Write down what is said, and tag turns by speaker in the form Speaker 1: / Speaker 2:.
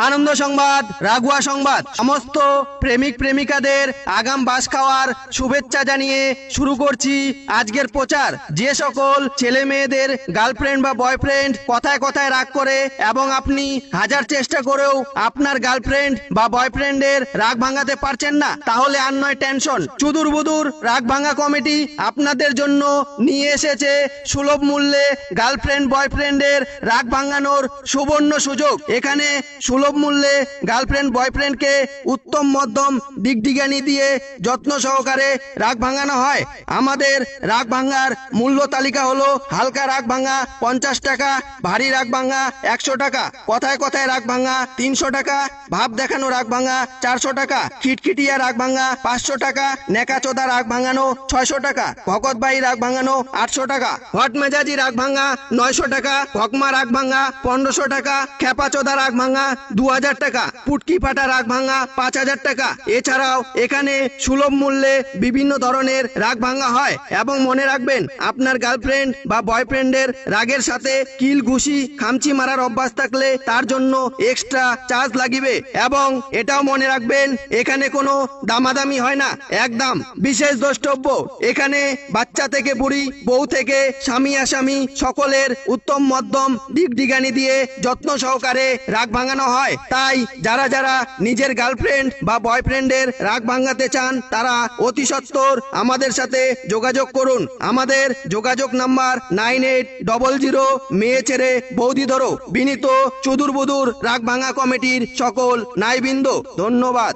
Speaker 1: আনন্দ সংবাদ, রাগুয়া সংবাদ। সমস্ত প্রেমিক প্রেমিকাদের আগাম বাস খাওয়ার শুভেচ্ছা জানিয়ে শুরু করছি আজকের প্রচার। যে সকল ছেলে মেয়েদের গার্লফ্রেন্ড বা বয়ফ্রেন্ড কথায় কথায় রাগ করে এবং আপনি হাজার চেষ্টা করেও আপনার গার্লফ্রেন্ড বা বয়ফ্রেন্ডের রাগ ভাঙাতে পারছেন না, তাহলে আর নয় টেনশন। চুদুর বুদুর রাগ ভাঙা কমিটি আপনাদের জন্য নিয়ে এসেছে সুলভ মূল্যে গার্লফ্রেন্ড বয়ফ্রেন্ডের রাগ ভাঙানোর সুবর্ণ সুযোগ। এখানে সুলভ মূল্যে গার্লফ্রেন্ড বয়ফ্রেন্ডকে উত্তম মধ্যম দিগদিগানি দিয়ে যত্ন সহকারে রাগ ভাঙানো হয়। আমাদের রাগ ভাঙার মূল্য তালিকা হলো: হালকা রাগ ভাঙা 50 টাকা, ভারী রাগ ভাঙা 100 টাকা, কথায় কথায় রাগ ভাঙা 300 টাকা, ভাব দেখানো রাগ ভাঙা 400 টাকা, খিটখিটিয়া রাগ ভাঙা 500 টাকা, নেকাচোদা রাগ ভাঙানো 600 টাকা, ভকতবাই রাগ ভাঙানো 800 টাকা, হট মেজাজি রাগ ভাঙা 900 টাকা, ভকমা রাগ ভাঙা 1500 টাকা, খেপাচোদা রাগ ভাঙা 2000 টাকা, পুটকি ফাটা রাগ ভাঙা 5000 টাকা। এছাড়াও এখানে সুলভ মূল্যে বিভিন্ন ধরনের রাগ ভাঙা হয়। এবং মনে রাখবেন, আপনার গার্লফ্রেন্ড বা বয়ফ্রেন্ডের রাগের সাথে কিল ঘুষি খামচি মারার অভ্যাস থাকলে তার জন্য এক্সট্রা চার্জ লাগিবে। এবং এটাও মনে রাখবেন, এখানে কোনো দামাদামি হয় না, একদম বিশেষ দ্রষ্টব্য। এখানে বাচ্চা থেকে বুড়ি, বউ থেকে স্বামী আসামি সকলের উত্তম মধ্যম দিগদিগানি দিয়ে যত্ন সহকারে রাগ ভাঙানো হয়। তাই যারা যারা নিজের গার্লফ্রেন্ড বা বয়ফ্রেন্ডের রাগ ভাঙাতে চান তারা অতি সত্বর আমাদের সাথে যোগাযোগ করুন। আমাদের যোগাযোগ নাম্বার 9800 মেয়ে ছেড়ে বৌদি ধরো। বিনীত চুদুর বুদুর রাগ ভাঙা কমিটির সকল নাইবৃন্দ, ধন্যবাদ।